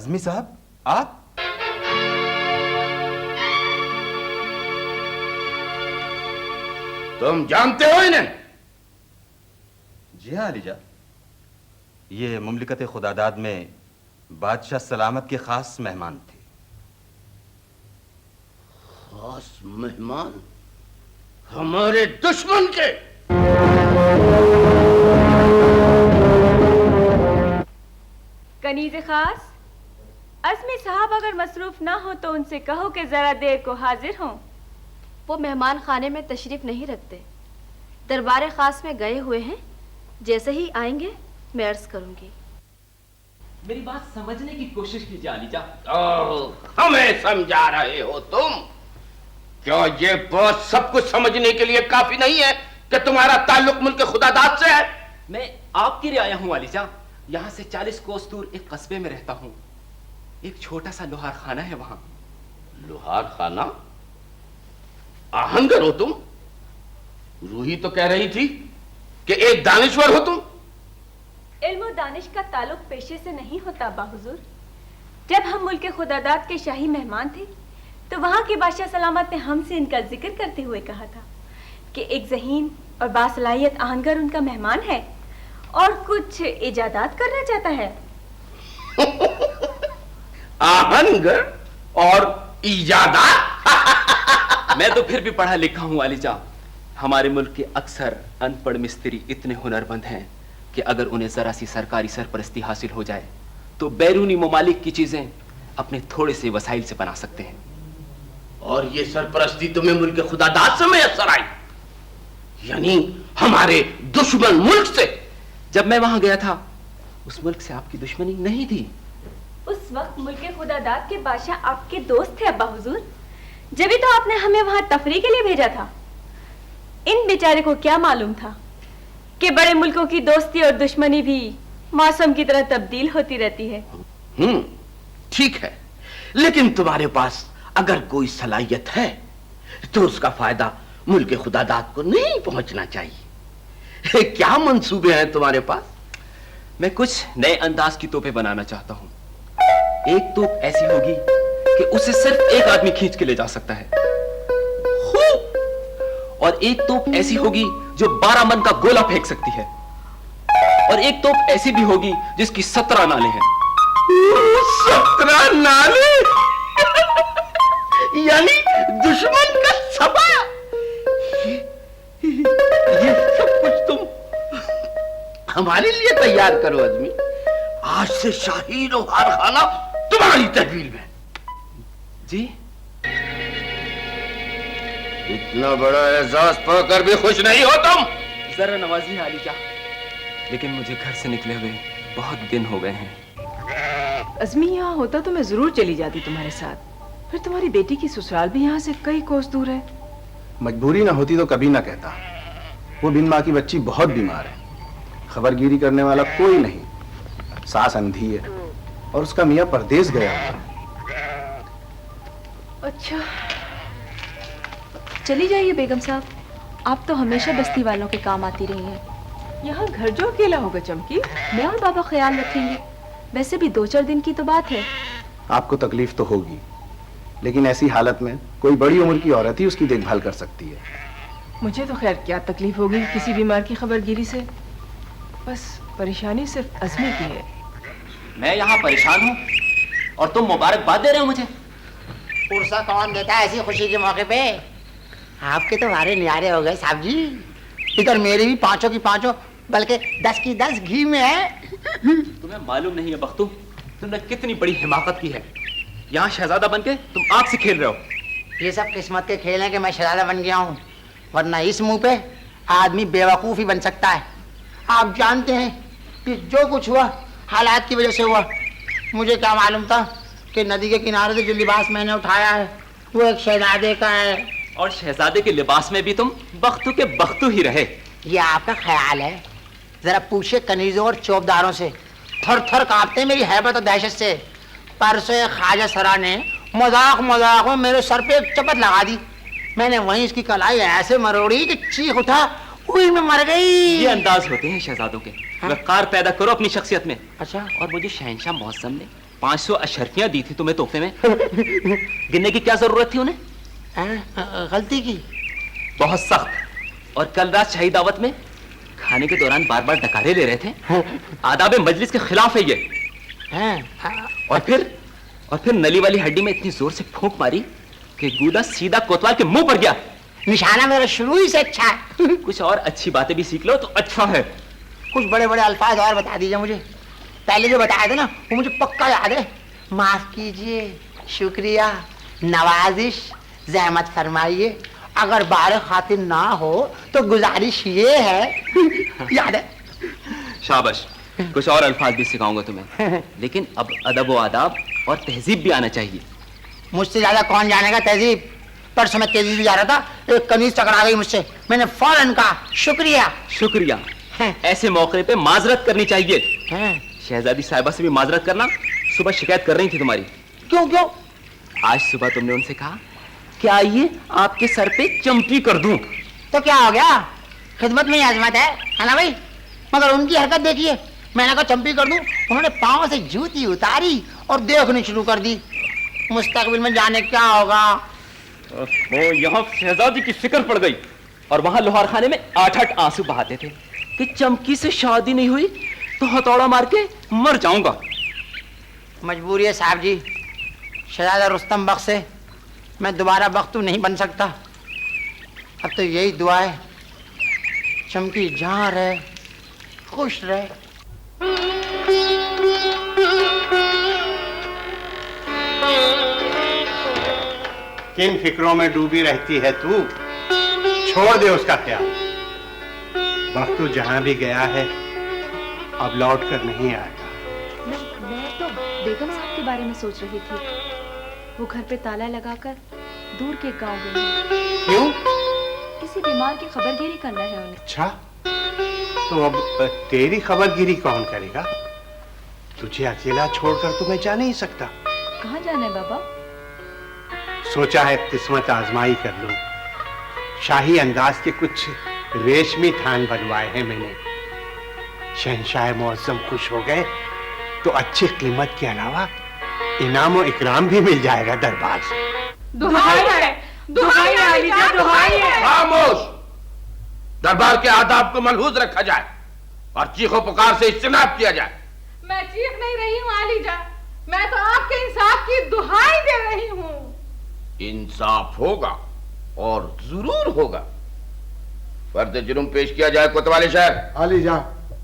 عزمی صاحب آپ؟ تم جانتے ہو انہیں؟ جی ہاں علی جا، یہ مملکت خداداد میں بادشاہ سلامت کے خاص مہمان تھے۔ خاص مہمان؟ ہمارے دشمن کے؟ کنیز خاص، عزمی صاحب اگر مصروف نہ ہو تو ان سے کہو کہ ذرا دیر کو حاضر ہوں۔ وہ مہمان خانے میں تشریف نہیں رکھتے، دربار خاص میں گئے ہوئے ہیں، جیسے ہی آئیں گے میں عرض کروں گی۔ میری بات سمجھنے کی کوشش کیجیے علی جا۔ ہمیں سمجھا رہے ہو تم؟ کیا یہ بات سب کچھ سمجھنے کے لیے کافی نہیں ہے کہ تمہارا تعلق ملک خداداد سے ہے؟ میں آپ کی رعایا ہوں علی جا، یہاں سے 40 کوس دور ایک قصبے میں رہتا ہوں، ایک چھوٹا سا لوہار خانہ ہے وہاں۔ لوہار خانہ؟ آہنگر ہو تم؟ روحی تو کہہ رہی تھی کہ ایک دانشور ہو تم۔ علم و دانش کا تعلق پیشے سے نہیں ہوتا باحضور۔ جب ہم ملک خداداد کے شاہی مہمان تھے تو وہاں کے بادشاہ سلامت نے ہم سے ان کا ذکر کرتے ہوئے کہا تھا کہ ایک ذہین اور باصلاحیت آہنگر ان کا مہمان ہے اور کچھ ایجادات کرنا چاہتا ہے۔ آہنگر اور ایجادات؟ میں تو پھر بھی پڑھا لکھا ہوں علی جا۔ ہمارے ملک کے اکثر ان پڑھ مستری اتنے ہنرمند ہیں کہ اگر انہیں ذرا سی سرکاری سرپرستی حاصل ہو جائے تو بیرونی ممالک کی چیزیں اپنے تھوڑے سے وسائل سے بنا سکتے ہیں۔ اور یہ سرپرستی تمہیں ملک خداداد سے میسر آئی؟ یعنی ہمارے دشمن ملک سے؟ جب میں وہاں گیا تھا اس ملک سے آپ کی دشمنی نہیں تھی۔ اس وقت ملک خداداد کے بادشاہ آپ کے دوست تھے ابا حضور، جبھی تو آپ نے ہمیں وہاں تفریح کے لیے بھیجا تھا۔ ان بیچارے کو کیا معلوم تھا کہ بڑے ملکوں کی دوستی اور دشمنی بھی موسم کی طرح تبدیل ہوتی رہتی ہے۔ ٹھیک ہے، لیکن تمہارے پاس اگر کوئی صلاحیت ہے تو اس کا فائدہ ملک خداداد کو نہیں پہنچنا چاہیے۔ کیا منصوبے ہیں تمہارے پاس؟ میں کچھ نئے انداز کی توپیں بنانا چاہتا ہوں۔ ایک توپ ایسی ہوگی کہ اسے صرف ایک آدمی کھینچ کے لے جا سکتا ہے، اور ایک توپ ایسی ہوگی جو 12 من کا گولہ پھینک سکتی ہے، اور ایک توپ ایسی بھی ہوگی جس کی 17 نالے ہیں۔ 17 نالے؟ یعنی دشمن کا سبا؟ یہ سب کچھ تم ہمارے لیے تیار کرو عزمی۔ آج سے شاہی لوہار خانہ تمہاری تحویل میں۔ جی؟ اتنا بڑا اعزاز پا کر بھی خوش نہیں ہو تم؟ ذرا نوازی ہے علی جا، لیکن مجھے گھر سے نکلے ہوئے بہت دن ہو گئے ہیں۔ عزمی یہاں ہوتا تو میں ضرور چلی جاتی تمہارے ساتھ، پھر تمہاری بیٹی کی سسرال بھی یہاں سے کئی کوس دور ہے۔ مجبوری نہ ہوتی تو کبھی نہ کہتا۔ وہ بن ماں کی بچی بہت بیمار ہے، خبر گیری کرنے والا کوئی نہیں، ساس اندھی ہے اور اس کا میاں پردیس گیا ہے۔ اچھا چلی جائیے بیگم صاحب، آپ تو ہمیشہ بستی والوں کے کام آتی رہی ہیں۔ یہاں گھر جو اکیلا ہوگا چمکی، میں اور بابا خیال رکھیں گے۔ ویسے بھی 2-4 دن کی تو بات ہے۔ آپ کو تکلیف تو ہوگی، لیکن ایسی حالت میں کوئی بڑی عمر کی عورت ہی اس کی دیکھ بھال کر سکتی ہے۔ مجھے تو خیر کیا تکلیف ہوگی کسی بیمار کی خبر گیری سے، بس پریشانی صرف عزمی کی ہے۔ میں یہاں پریشان ہوں اور تم مبارکباد دے رہے ہو مجھے؟ پرسہ کون دیتا ہے ایسی خوشی کے موقع پہ؟ آپ کے تو ہمارے نیارے ہو گئے صاحب جی، ادھر میری بھی 5 کی 5 بلکہ 10 کی 10 گھی میں ہے۔ تمہیں معلوم نہیں ہے بختو تم نے کتنی بڑی حماقت کی ہے، یہاں شہزادہ بن کے تم آگ سے کھیل رہے ہو۔ یہ سب قسمت کے کھیل ہیں کہ میں شہزادہ بن گیا ہوں، ورنہ اس منہ پہ آدمی بیوقوف ہی بن سکتا ہے۔ آپ جانتے ہیں کہ جو کچھ ہوا حالات کی وجہ سے ہوا۔ مجھے کیا معلوم تھا کہ ندی کے کنارے سے جو لباس میں نے اٹھایا ہے وہ ایک شہزادے کا ہے، اور شہزادے کے لباس میں بھی تم بختو کے بختو ہی رہے۔ یہ آپ کا خیال ہے؟ ذرا پوچھے کنیزوں اور چوبداروں سے، تھر تھر کانپتے میری ہیبت اور دہشت سے۔ پرسوں خواجہ سرا نے مذاق میں میرے سر پہ ایک چپت لگا دی، میں نے وہیں اس کی کلائی ایسے مروڑی کہ چیخ اٹھا، ہوئی میں مر گئی۔ یہ انداز ہوتے ہیں شہزادوں کے، وقار پیدا کرو اپنی شخصیت میں۔ اچھا، اور وہ جو شہنشاہ معظم نے 500 अशर्फियां दी थी तुम्हें तोहफे में, गिनने की क्या जरूरत थी उन्हें? गलती की। बहुत सख्त। और कल रात शाही दावत में खाने के दौरान बार बार डकारे ले रहे थे, आदाब मजलिस के खिलाफ है ये। और फिर नली वाली हड्डी में इतनी जोर से फूंक मारी कि गूदा सीधा कोतवाल के मुंह पर गया। निशाना मेरा शुरू ही से अच्छा है। कुछ और अच्छी बातें भी सीख लो तो अच्छा है। कुछ बड़े बड़े अल्फाज और बता दीजिए मुझे। पहले जो बताया था ना वो मुझे पक्का याद है। माफ कीजिए, शुक्रिया, नवाजिश, जहमत फरमाइए, अगर बार खातिर ना हो तो गुजारिश ये है। याद है? शाबाश। कुछ और अल्फाज भी सिखाऊंगा तुम्हें, लेकिन अब अदब व आदाब और तहजीब भी आना चाहिए। मुझसे ज्यादा कौन जानेगा तहजीब? परसों मैं तेजी से जा रहा था, एक कनीज टकरा गई मुझसे, मैंने फौरन कहा शुक्रिया। शुक्रिया। ऐसे मौके पे माजरत करनी चाहिए। शहजादी साहिबा से भी माजरत करना। सुबह शिकायत कर रही थी तुम्हारी। क्यों? आज सुबह तुमने उनसे कहा कि आइए आपके सर पे चंपी कर दूं। तो क्या हो गया? खिदमत में ही आजमत है ना भाई? मगर उनकी हरकत देखिए, मैंने कहा चंपी कर दूं, उन्होंने पांव से जूती उतारी और देखनी शुरू कर दी। मुस्तकबिल में जाने क्या होगा। वो यहाँ शहजादी की फिक्र पड़ गई और वहां लोहार खाने में 8-8 आंसू बहाते थे कि चमकी से शादी नहीं हुई तो हथौड़ा मार के मर जाऊंगा। मजबूरी है साहब जी, शहजादा रुस्तम बख्श से मैं दोबारा बख्तू नहीं बन सकता। अब तो यही दुआ है, चमकी जहां रहे खुश रहे। किन फिक्रों में डूबी रहती है तू? छोड़ दे उसका ख्याल। बख्तू जहां भी गया है अब लौट कर नहीं आएगा। मैं तो बेगम साहब के बारे में सोच रही थी। वो घर पे ताला लगाकर दूर के गांव गए हैं। क्यों? किसी बीमार की खबरगिरी करना है उन्हें। अच्छा, तो अब तेरी खबरगिरी कौन करेगा? तुझे अकेला छोड़कर तो मैं जा नहीं सकता। कहाँ जाना है बाबा? सोचा है किस्मत आजमाई कर लूं। शाही अंदाज के कुछ रेशमी थान बनवाए हैं मैंने। शहंशाह मुअज्जम खुश हो गए तो अच्छी कीमत के अलावा इनाम और इकराम भी मिल जाएगा दरबार से। दुहाई है, दुहाई है अलीजा, दुहाई है। खामोश! दरबार के आदाब को मलहूज रखा जाए और चीखो पुकार से इज्तिनाब किया जाए। मैं चीख नहीं रही हूँ आलीजा, मैं तो आपके इंसाफ की दुहाई दे रही हूँ। इंसाफ होगा और जरूर होगा। फर्द जुर्म पेश किया जाए कोतवाली साहब। आलीजा,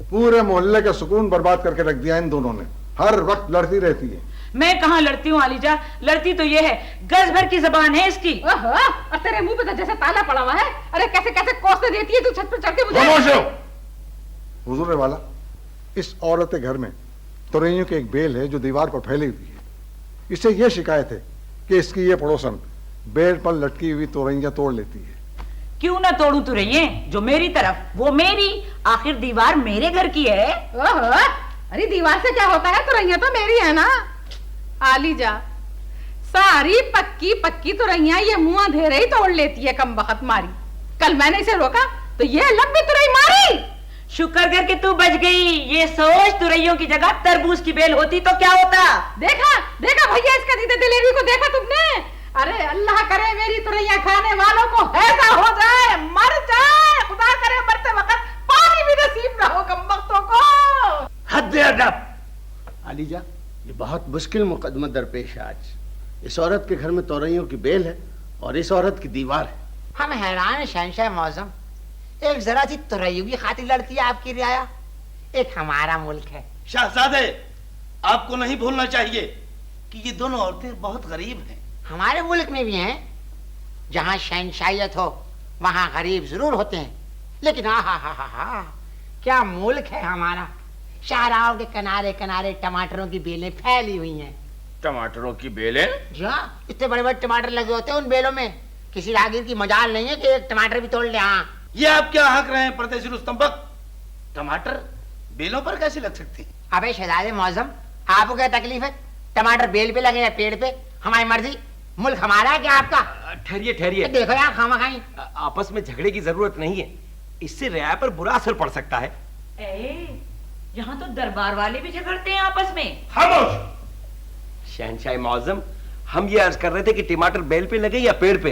पूरे मोहल्ले का सुकून बर्बाद करके रख दिया इन दोनों ने। हर वक्त लड़ती रहती है। मैं कहाँ लड़ती हूँ आलीजा, लड़ती तो ये है, गज भर की जबान है इसकी। और तेरे मुंह पे तो जैसे ताला पड़ा हुआ है। अरे कैसे कैसे कोसते देती है तू छत पर चढ़ के मुझे। हुजूर वाला, इस औरत के घर में तोरैयों की एक बेल है जो दीवार पर फैली हुई है। इससे यह शिकायत है कि इसकी ये पड़ोसन बेल पर लटकी हुई तोरैया तोड़ लेती है। क्यों ना तोड़ू तुरैये? जो मेरी तरफ, वो मेरी, आखिर दीवार मेरे घर की है। अरे दीवार से क्या होता है, तुरैया तो मेरी है ना। आलीजा, सारी पक्की पक्की तुरैया ये मुंह अंधेरे ही तोड़ लेती है कमबख्त मारी। कल मैंने इसे रोका तो ये लंबी तुरई मारी। शुक्र कर के तू बच गई। ये सोच, तुरैयों की जगह तरबूज की बेल होती तो क्या होता। देखा देखा भैया, इसका दीदे दिलेरी को देखा तुमने? अरे अल्लाह करे मेरी तुरैया खाने वालों को ऐसा हो जाए, मर जाए, खुदा करे मरते वक्त पानी भी नसीब ना हो कमबख्तों को। हद अदब। आलीजा, ये बहुत मुश्किल मुकदमा दरपेश है आज। इस औरत के घर में तोरैयों की बेल है और इस औरत की दीवार है। हम हैरान है शहंशाह मौजम, एक जरा सी तुरैयों की खातिर लड़ती है आपकी रियाया। एक हमारा मुल्क है। शहजादे, आपको नहीं भूलना चाहिए कि ये दोनों औरतें बहुत गरीब हैं। हमारे मुल्क में भी हैं। जहां शहंशाहियत हो वहां गरीब जरूर होते हैं, लेकिन हा क्या मुल्क है हमारा। शाहराहों के किनारे किनारे टमाटरों की बेलें फैली हुई हैं। टमाटरों की बेलें? जी हाँ, इतने बड़े बड़े टमाटर लगे होते हैं उन बेलों में। किसी राहगीर की मजाल नहीं है कि एक टमाटर भी तोड़ ले। हाँ, ये आप क्या हक रहे हैं परदेसी रुस्तम बक? टमाटर बेलों पर कैसे लग सकते हैं? अबे शहजादे मौजम, आपको क्या तकलीफ है? टमाटर बेल पे लगे या पेड़ पे, हमारी मर्जी। मुल्क हमारा है क्या आपका? ठहरिए ठहरिए, देखो यार खामखाई आपस में झगड़े की जरूरत नहीं है। इससे रियाया पर बुरा असर पड़ सकता है। यहाँ तो दरबार वाले भी झगड़ते हैं आपस में। खामोश! शहंशाह मुअज्जम, हम ये अर्ज कर रहे थे कि टमाटर बेल पे लगे या पेड़ पे,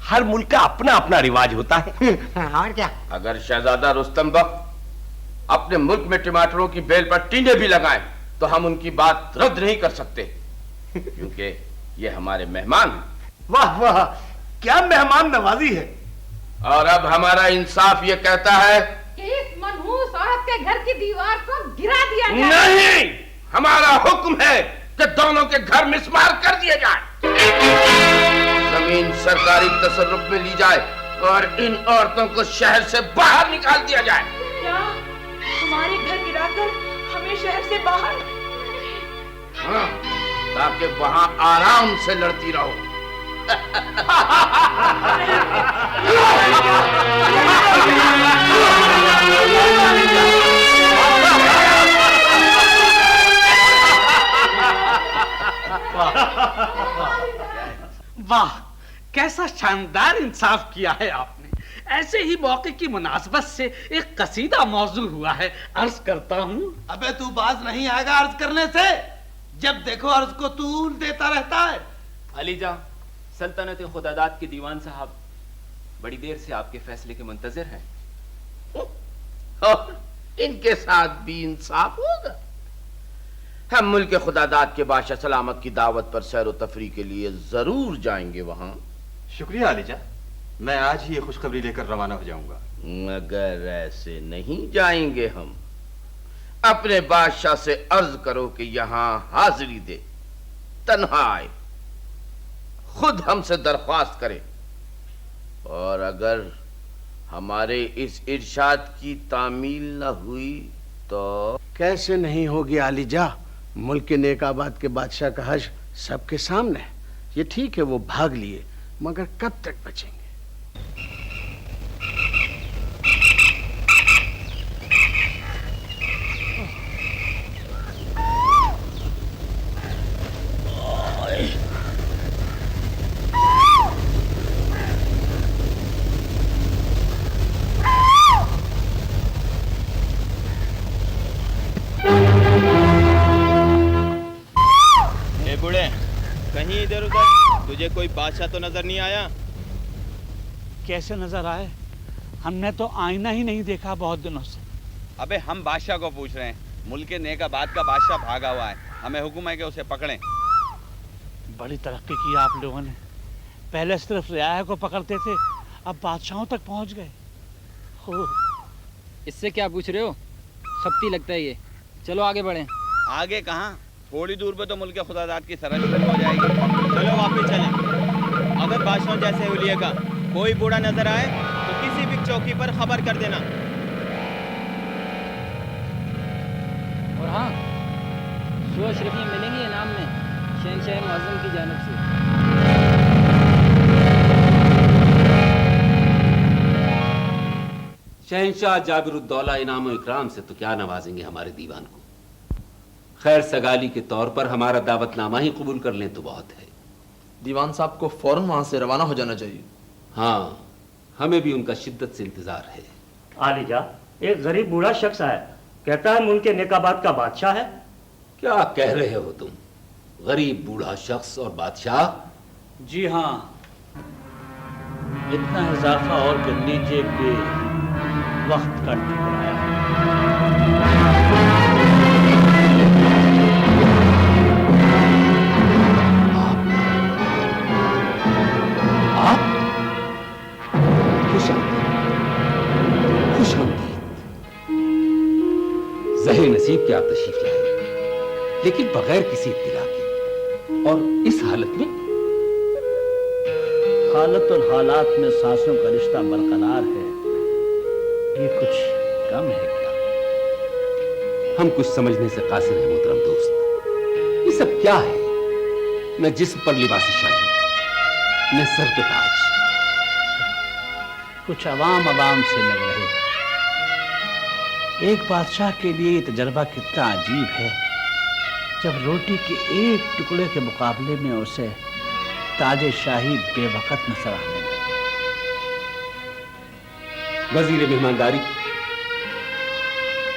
हर मुल्क का अपना अपना रिवाज होता है। और क्या? अगर शहजादा रुस्तम बख्त अपने मुल्क में टमाटरों की बेल पर टींडे भी लगाएं तो हम उनकी बात रद्द नहीं कर सकते, क्योंकि ये हमारे मेहमान हैं। वाह वाह, क्या मेहमान नवाजी है। और अब हमारा इंसाफ ये कहता है कि इस मनहूस औरत के घर की दीवार को गिरा दिया जाए। नहीं, हमारा हुक्म है कि दोनों के घर मिसमार कर दिए जाए, जमीन सरकारी तसर्रुफ में ली जाए और इन औरतों को शहर से बाहर निकाल दिया जाए। क्या हमारे घर गिराकर हमें शहर से बाहर? हाँ, ताकि वहां आराम से लड़ती रहो। वाह, कैसा शानदार इंसाफ किया है आपने। ऐसे ही मौके की मुनासबत से एक कसीदा मौजू हुआ है, अर्ज करता हूँ। अबे तू बाज नहीं आएगा अर्ज करने से, जब देखो अर्ज को तूल देता रहता है। अलीजा, सल्तनत खुदादाद के दीवान साहब बड़ी देर से आपके फैसले के मुंतजर हैं। और इनके साथ भी इंसाफ होगा। हम मुल्क खुदादाद के बादशाह सलामत की दावत पर सैर व तफरी के लिए जरूर जाएंगे वहां। शुक्रिया अलीजा, मैं आज ही ये खुशखबरी लेकर रवाना हो जाऊंगा। मगर ऐसे नहीं जाएंगे हम। अपने बादशाह से अर्ज करो कि यहां हाजिरी दे, तन्हा आए, खुद हमसे दरख्वास्त करे, और अगर हमारे इस इरशाद की तामील न हुई तो कैसे नहीं होगी आलीजा। मुल्क के नेकाबाद के बादशाह का हश सबके सामने है। ये ठीक है वो भाग लिए, मगर कब तक बचेंगे। कहीं इधर उधर तुझे कोई बादशाह तो नजर नहीं आया? कैसे नजर आए? हमने तो आईना ही नहीं देखा बहुत दिनों से। अबे हम बादशाह को पूछ रहे हैं। मुल्क के नेकाबाद का बादशाह भागा हुआ है, हमें हुक्म है कि उसे पकड़ें। बड़ी तरक्की की आप लोगों ने। पहले सिर्फ रियाया को पकड़ते थे, अब बादशाहों तक पहुंच गए। इससे क्या पूछ रहे हो? खपती लगता है ये। चलो आगे बढ़ें। आगे कहाँ, थोड़ी दूर पे तो मुल्क खुदादाद की सरहद शुरू हो जाएगी। चलो वापस चलें। अगर बादशाह जैसे हुलिये का कोई बूढ़ा नजर आए तो किसी भी चौकी पर खबर कर देना। और हाँ, शो अशरफियाँ मिलेंगी इनाम में शहंशाह मुअज्जम की जानिब से। शहंशाह जाबिरुद्दौला इनाम और इकराम से तो क्या नवाजेंगे हमारे दीवान को। खैर सगाली के तौर पर हमारा दावतनामा ही कबूल कर लें तो बहुत है। दीवान साहब को फौरन वहां से रवाना हो जाना चाहिए। हाँ, हमें भी उनका शिद्दत से इंतजार है। आलिजा, एक गरीब बूढ़ा शख्स है, कहता है मुल्क के नेकाबाद का बादशाह है। क्या कह रहे हो तुम? गरीब बूढ़ा शख्स और बादशाह? जी हाँ, इतना इजाफा और कर लीजिए कि वक्त का टुकड़ा है। ज़हे नसीब के आप तशरीफ लाए, लेकिन बगैर किसी इत्तिला के, और इस हालत में। हालत और हालात में सांसों का रिश्ता बरकरार है, ये कुछ कम है क्या? हम कुछ समझने से कासिर हैं मोहतरम दोस्त। ये सब क्या है? न जिस्म पर लिबास शाही, न सर पे ताज। कुछ अवाम से लग रहे हैं। एक बादशाह के लिए ये तजर्बा कितना अजीब है, जब रोटी के एक टुकड़े के मुकाबले में उसे ताजे शाही बेवकत नजर आने लगे। वजीर मेहमानदारी,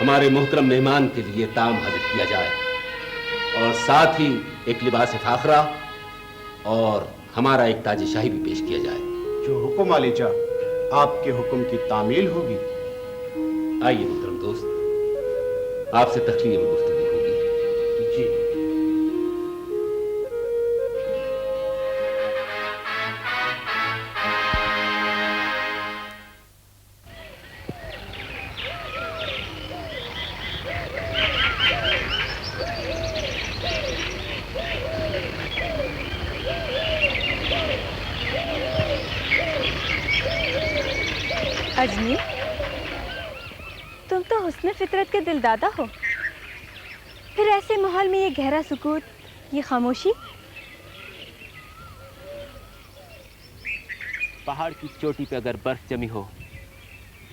हमारे मोहतरम मेहमान के लिए ताम हाजिर किया जाए। اور ساتھ ہی ایک لباس فاخرہ اور ہمارا ایک تاج شاہی بھی پیش کیا جائے۔ جو حکم عالی جا، آپ کے حکم کی تعمیل ہوگی۔ آئیے محترم دوست، آپ سے تخلیہ میں گفتگو ہوگی۔ جی اجمیر، تم تو حسن فطرت کے دل دادا ہو، پھر ایسے ماحول میں یہ گہرا سکوت، یہ خاموشی؟ پہاڑ کی چوٹی پہ اگر برف جمی ہو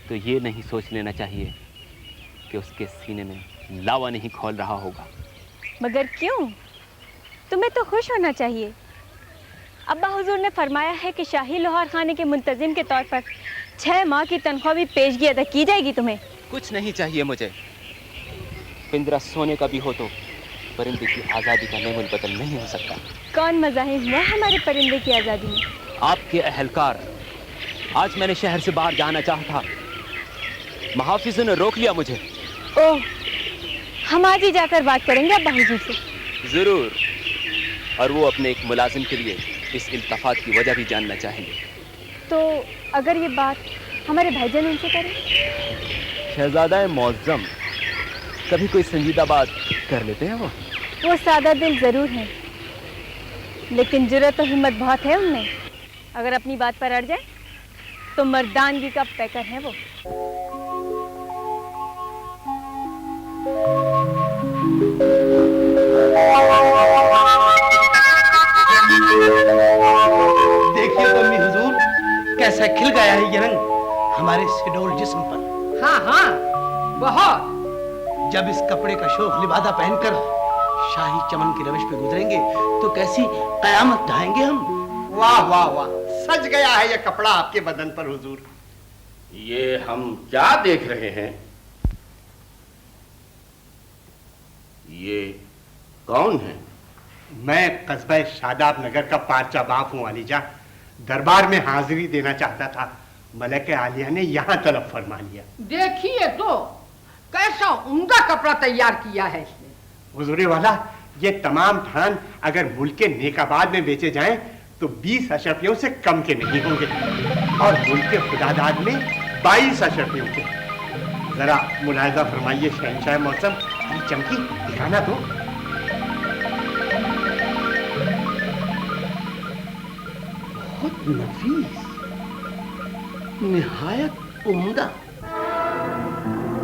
تو یہ نہیں سوچ لینا چاہیے کہ اس کے سینے میں لاوا نہیں کھول رہا ہوگا۔ مگر کیوں؟ تمہیں تو خوش ہونا چاہیے۔ ابا حضور نے فرمایا ہے کہ شاہی لوہار خانے کے منتظم کے طور پر 6 ماہ کی تنخواہ بھی پیشگی ادا کی جائے گی تمہیں۔ کچھ نہیں چاہیے مجھے، پنجرہ سونے کا بھی ہو تو پرندے کی آزادی کا نعم البدل نہیں ہو سکتا۔ کون مزاحم ہوا ہمارے پرندے کی آزادی میں؟ آپ کے اہلکار، آج میں نے شہر سے باہر جانا چاہا تھا، محافظوں نے روک لیا مجھے۔ اوہ، ہم آج ہی جا کر بات کریں گے ابا حضور سے۔ ضرور، اور وہ اپنے ایک ملازم کے لیے اس التفات کی وجہ بھی جاننا چاہیں گے۔ تو اگر یہ بات ہمارے بھائی جان ان سے کریں؟ شہزادہ معظم کبھی کوئی سنجیدہ بات کر لیتے ہیں وہ سادہ دل ضرور ہیں، لیکن جرأت و ہمت بہت ہے ان میں۔ اگر اپنی بات پر اڑ جائے تو مردانگی کا پیکر ہے وہ۔ دیکھیے تو امی حضور کیسا کھل گیا ہے یہ رنگ ہمارے سڈول جسم پر۔ ہاں ہاں بہت۔ جب اس کپڑے کا شوخ لبادہ پہن کر شاہی چمن کی روش پہ گزریں گے تو کیسی قیامت ڈھائیں گے ہم۔ واہ واہ واہ، سج گیا ہے یہ کپڑا آپ کے بدن پر حضور۔ یہ ہم کیا دیکھ رہے ہیں؟ یہ کون ہے؟ میں قصبہ شاداب نگر کا پارچہ باپ ہوں علی جان، دربار میں حاضری دینا چاہتا تھا، ملکہ عالیہ نے یہاں طلب فرما لیا۔ دیکھیے تو کیسا عمدہ کپڑا تیار کیا ہے اس نے۔ حضور والا، یہ تمام تھان اگر ملک کے نیک آباد میں بیچے جائیں تو 20 اشرفیوں سے کم کے نہیں ہوں گے، اور ملک کے خداداد میں 22 اشرفیوں کے۔ ذرا ملاحظہ فرمائیے شہنشاہ موسم، یہ چمکی دکھانا دو۔ بہت نفیس، نہایت عمدہ،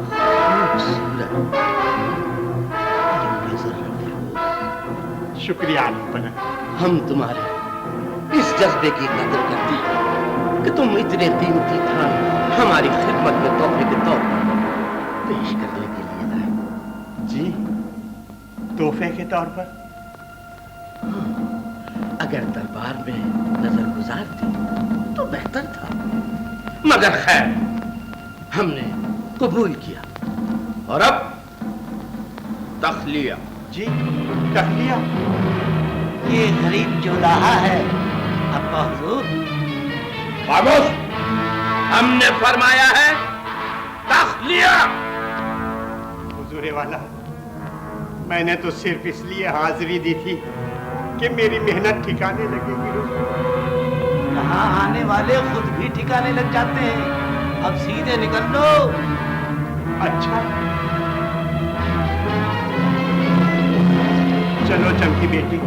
خوبصورت، شکریہ علی پنہ، ہم تمہارے اس جذبے کی قدر کرتے ہیں کہ تم اتنے قیمتی تھان ہماری خدمت میں تحفے کے طور پر پیش کرنے کے لیے لائے۔ جی، تحفے کے طور پر؟ اگر دربار میں نظر گزارتے تو بہتر تھا، مگر خیر ہم نے قبول کیا۔ اور اب تخلیہ۔ جی، تخلیہ؟ یہ غریب جولاہا ہے ابا حضور۔ خاموش، ہم نے فرمایا ہے تخلیہ۔ حضور والا، میں نے تو صرف اس لیے حاضری دی تھی کہ میری محنت ٹھکانے لگے گی۔ یہاں آنے والے خود بھی ٹھکانے لگ جاتے ہیں، اب سیدھے نکل لو۔ اچھا چلو چمکی بیٹی۔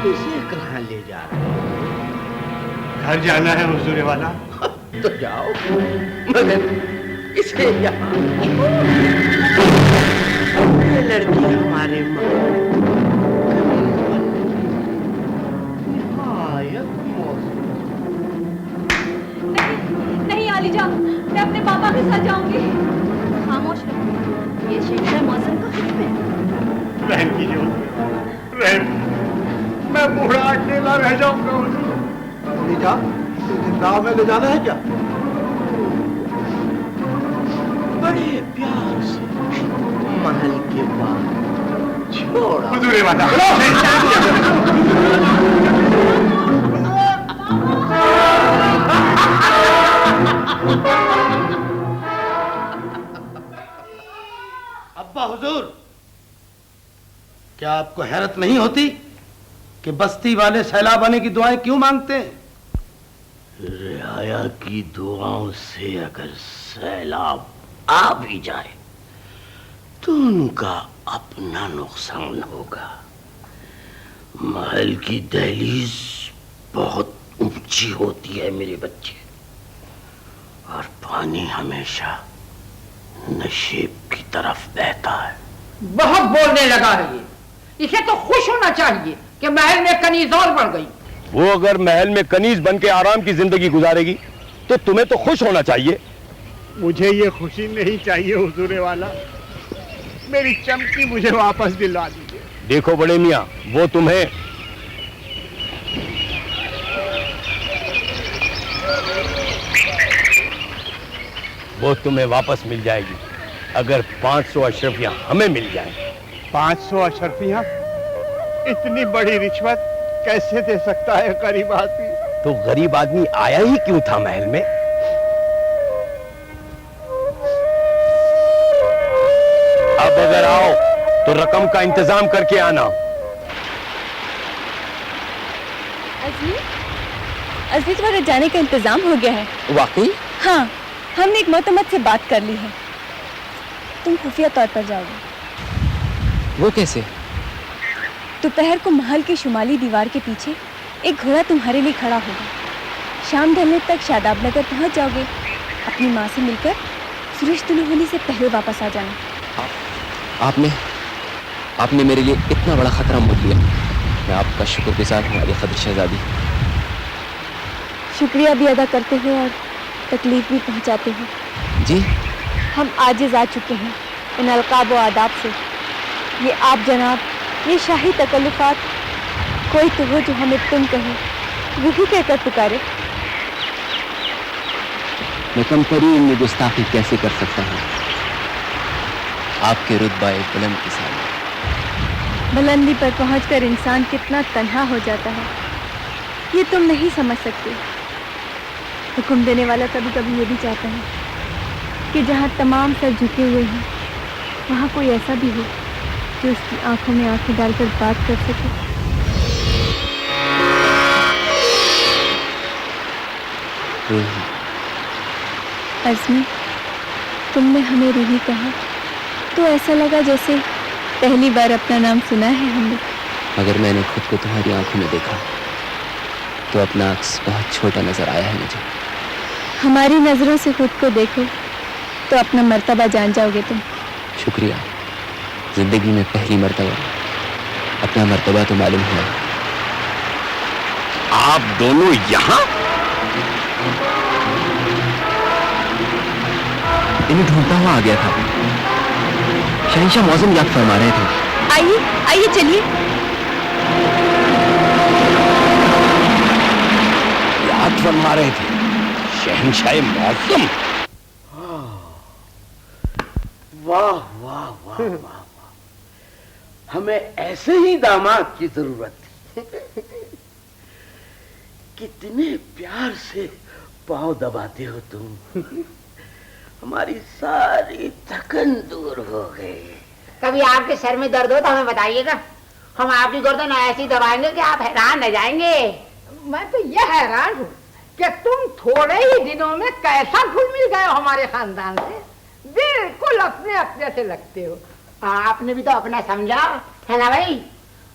اسے کہاں لے جا رہے ہیں؟ گھر جانا ہے حضور والا۔ تو جاؤ، مگر اسے یہاں یہ لڑکی ہمارے ماں نہیں عالی جان، میں اپنے پاپا کے ساتھ جاؤں گی۔ خاموش رہو، یہ شہنشاہ موسم کا حکم ہے۔ بہن کی جو رحم، میں بوڑھا اکیلا رہ جاؤں گا حضور۔ علی جان، زندہ میں لے جانا ہے کیا؟ बड़े प्यार से महल के बाहर छोड़ा। हुजूर वाला अब्बा हुजूर, क्या आपको हैरत नहीं होती कि बस्ती वाले सैलाब आने की दुआएं क्यों मांगते हैं? रियाया की दुआओं से अगर सैलाब आ भी जाए तो उनका अपना नुकसान होगा। महल की दहलीज बहुत ऊंची होती है मेरे बच्चे, और पानी हमेशा नशेब की तरफ बहता है। बहुत बोलने लगा है ये। इसे तो खुश होना चाहिए कि महल में कनीज और बढ़ गई। वो अगर महल में कनीज बन के आराम की जिंदगी गुजारेगी तो तुम्हें तो खुश होना चाहिए। मुझे ये खुशी नहीं चाहिए हुजूर वाला, मेरी चमकी मुझे वापस दिला दीजिए। देखो बड़े मियाँ, वो तुम्हें वापस मिल जाएगी अगर 500 अशरफियां हमें मिल जाएं। 500 अशरफियां? इतनी बड़ी रिश्वत कैसे दे सकता है गरीब आदमी? तो गरीब आदमी आया ही क्यों था महल में? अब अगर आओ तो रकम का इंतजाम करके आना। अजीज तुम्हारे जाने का इंतजाम हो गया है। वाकई? हाँ, हमने एक मोतमद से बात कर ली है। तुम खुफिया तौर पर जाओगे। वो कैसे? दोपहर को महल की शुमाली दीवार के पीछे एक घोड़ा तुम्हारे लिए खड़ा होगा। शाम ढलने तक शादाब नगर पहुंच जाओगे। अपनी माँ से मिलकर सूरज तुलू होने से पहले वापस आ जाना। आपने मेरे लिए इतना बड़ा खतरा मोल लिया। मैं आपका शुक्रगुजार हूँ अली खदर शहजादी। शुक्रिया भी अदा करते हो और तकलीफ भी पहुंचाते हो। जी, हम आजिज आ चुके हैं इन अलकाब व आदाब से। ये आप जनाब, ये शाही तकल्लुफात, कोई तो हो जो हमें तुम कहे, वही कहकर पुकारे। मैं कम तरीन में गुस्ताखी कैसे कर सकता हूँ आपके रुतबा बुलंद के साथ। बुलंदी पर पहुंचकर इंसान कितना तन्हा हो जाता है, ये तुम नहीं समझ सकते। हुक्म देने वाला कभी कभी ये भी चाहता है कि जहाँ तमाम सर झुके हुए हैं वहाँ कोई ऐसा भी हो जो उसकी आंखों में आंखें डालकर बात कर सके। अज़मी, तुमने हमें रूही कहा तो ऐसा लगा जैसे पहली बार अपना नाम सुना है हमने। अगर मैंने खुद को तुम्हारी आंखों में देखा तो अपना अक्स बहुत छोटा नजर आया है मुझे। हमारी नजरों से खुद को देखो तो अपना मर्तबा जान जाओगे तुम। शुक्रिया। जिंदगी में पहली मर्तबा अपना मर्तबा तो मालूम हुआ। आप दोनों यहाँ? इन्हें ढूंढता हुआ आ गया था। शहंशाह मौज़म याद फरमा रहे थे। आइए आइए चलिए। याद फरमा रहे थे शहंशाह मौज़म। वाह वाह वाह वाह, हमें ऐसे ही दामाद की जरूरत थी। कितने प्यार से पाँव दबाते हो तुम। हमारी सारी थकन दूर हो गई। कभी आपके सर में दर्द हो तो हमें बताइएगा, हम आपकी गर्दन ऐसी दबाएंगे कि आप हैरान रह जाएंगे। मैं तो यह हैरान हूँ कि तुम थोड़े ही दिनों में कैसा घुल मिल गए हो हमारे खानदान से। बिल्कुल अपने अपने से लगते हो। आपने भी तो अपना समझा है ना भाई,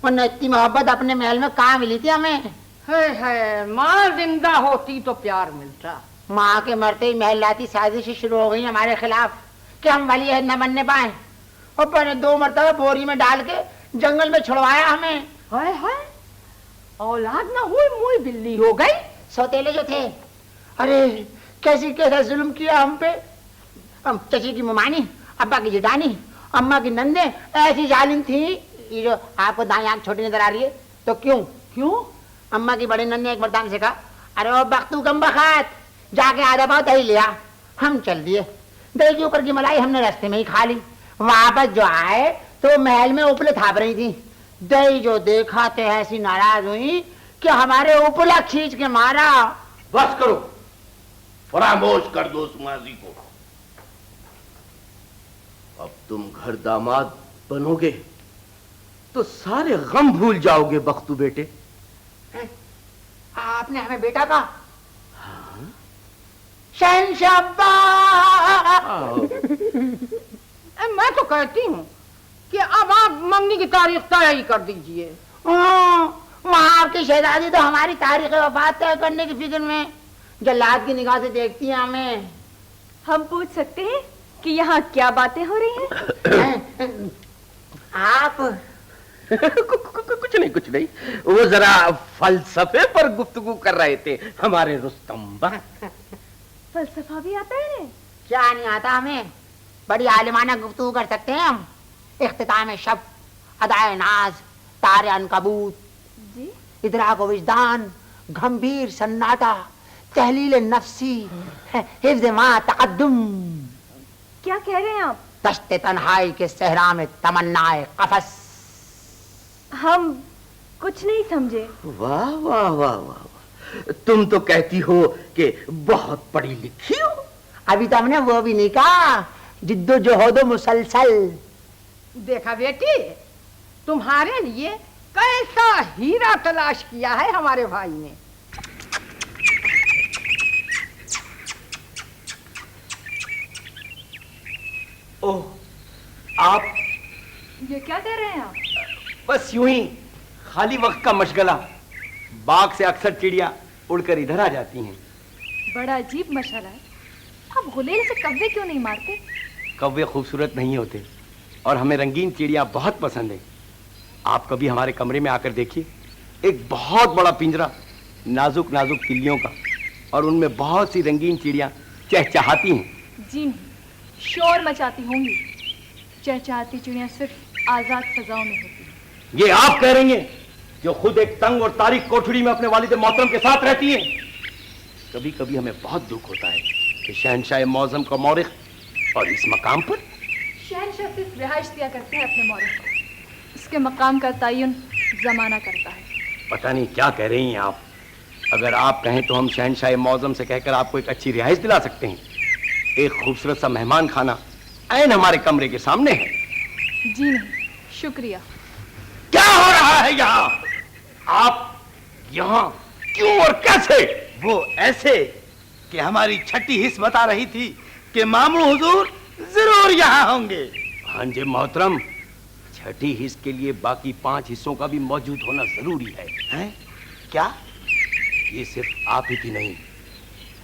वरना इतनी मोहब्बत अपने महल में कहाँ मिली थी हमें। है माँ जिंदा होती तो प्यार मिलता। माँ के मरते ही महल लाती साजिश शुरू हो गई हमारे खिलाफ कि हम वली अहद न बनने पाए, और पहले 2 मरतबा बोरी में डाल के जंगल में छुड़वाया हमें। हाय हाय, औलाद ना हुई मुई बिल्ली हो गई। सौतेले जो थे, अरे कैसा जुल्म किया हम पे। हम चची की ममानी, अब्बा की जेठानी, अम्मा की नंदे ऐसी जालिम थी। ये जो आपको दाएं आंख छोटी नजर आ रही है तो क्यों अम्मा की बड़ी नंदे एक मर्दाने से कहा, अरे वो बख्तू गम बखात, जाके आधा पाव दही लिया। हम चल दिए, दही के ऊपर की मलाई हमने रास्ते में ही खा ली। वापस जो आए तो महल में उपले थाप रही थी। दही जो देखा तो ऐसी नाराज हुई कि हमारे उपला खींच के मारा। बस करो, फरामोश कर दो उस माजी को। अब तुम घर दामाद बनोगे तो सारे गम भूल जाओगे बख्तू बेटे। आपने हमें बेटा कहा? शहंशाह मैं तो कहती हूँ कि अब आप मंगनी की तारीख तय ही कर दीजिए। वहाँ आपकी शहजादी तो हमारी तारीख वफात तय करने की फिक्र में जल्लाद की निगाह से देखती है हमें। हम पूछ सकते हैं कि यहाँ क्या बातें हो रही हैं? आप कुछ नहीं, वो जरा फलसफे पर गुफ्तगू कर रहे थे हमारे रुस्तम। फलसफा भी आता है? क्या नहीं आता हमें, बड़ी आलिमाना गुफ्तगू कर सकते हैं हम। इख्तिताम शब, अदाए नाज, तारे अनकबूत, इदराक विजदान, गंभीर सन्नाटा, तहलील नफ्सी, हिफ्ज़ मा तक़द्दुम। क्या कह रहे हैं आप? दश्त तन्हाई के सहरा में तमन्नाए कफस। हम कुछ नहीं समझे। वाह वाह वाह वाह, तुम तो कहती हो कि बहुत पढ़ी लिखी हो। अभी तो हमने वो भी नहीं कहा, जिद्दोजहद मुसलसल। देखा बेटी, तुम्हारे लिए कैसा हीरा तलाश किया है हमारे भाई ने। ओह, आप ये क्या कह रहे हैं आप? बस यूं ही खाली वक्त का मशगला। बाग से अक्सर चिड़िया उड़कर इधर आ जाती हैं। बड़ा अजीब मशगला है। आप गुलेल से कव्वे क्यों नहीं मारते? कव्वे खूबसूरत नहीं होते और हमें रंगीन चिड़िया बहुत पसंद है। आप कभी हमारे कमरे में आकर देखिए, एक बहुत बड़ा पिंजरा नाजुक नाजुक तिल्लियों का, और उनमें बहुत सी रंगीन चिड़िया चहचहाती हैं। जी नहीं, शोर मचाती होंगी। चहचहाती चिड़िया सिर्फ आजाद फजाओं में होती हैं। ये आप कह रही हैं जो खुद एक तंग और तारीक कोठड़ी में अपने वालिद मोहतरम के साथ रहती हैं। कभी कभी हमें बहुत दुख होता है कि शहंशाह मौज़म का मौरिख और इस मकाम पर शहंशाह सिर्फ रिहाइश दिया करते हैं अपने मौरिख को। इसके मकाम का तयन जमाना करता है। पता नहीं क्या कह रही हैं आप। अगर आप कहें तो हम शहंशाह मौज़म से कहकर आपको एक अच्छी रिहाइश दिला सकते हैं। एक खूबसूरत सा मेहमान खाना ऐन हमारे कमरे के सामने है। जी नहीं, शुक्रिया। क्या हो रहा है यहाँ? आप यहाँ क्यों और कैसे? वो ऐसे कि हमारी छठी हिस्स बता रही थी कि मामू हुजूर जरूर यहाँ होंगे। हाँ जी मोहतरम, छठी हिस्स के लिए बाकी 5 हिस्सों का भी मौजूद होना जरूरी है। हैं? क्या? ये सिर्फ आप ही की नहीं,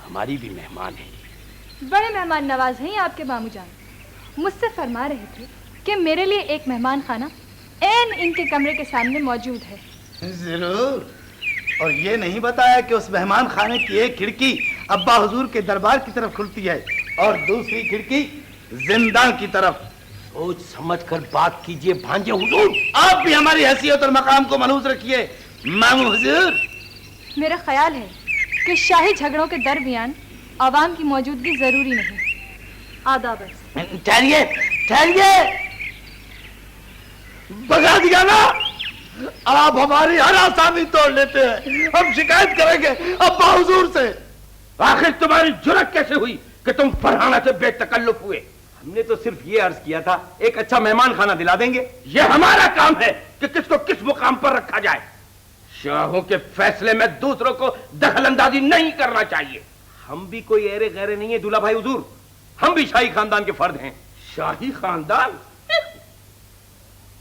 हमारी भी मेहमान है। बड़े मेहमान नवाज हैं आपके मामू जान। मुझसे फरमा रहे थे कि मेरे लिए एक मेहमान खाना ऐन इनके कमरे के सामने मौजूद है। जरूर। और ये नहीं बताया कि उस मेहमान खाने की एक खिड़की अब्बा हुजूर के दरबार की तरफ खुलती है और दूसरी खिड़की जिंदा की तरफ। सोच समझ कर बात कीजिए भांजे हुजूर। आप भी हमारी हैसियत और मकाम को मनहूस रखिए मामू हुजूर। मेरा ख्याल है कि शाही झगड़ों के दरमियान आवाम की मौजूदगी जरूरी नहीं। आदाब। ठहरिए ठहरिए, भगा दिया ना। आप हमारी हर आसामी तोड़ लेते हैं। हम शिकायत करेंगे अब्बा हुजूर से। आखिर तुम्हारी जुर्रत कैसे हुई कि तुम फरहाना से बेतकल्लुफ हुए? हमने तो सिर्फ ये अर्ज किया था एक अच्छा मेहमान खाना दिला देंगे। ये हमारा काम है कि किसको किस मुकाम पर रखा जाए। शाहों के फैसले में दूसरों को दखलंदाजी नहीं करना चाहिए। हम भी कोई ऐरे गैरे नहीं है दूल्हा भाई हुजूर, हम भी शाही खानदान के फर्द हैं। शाही खानदान?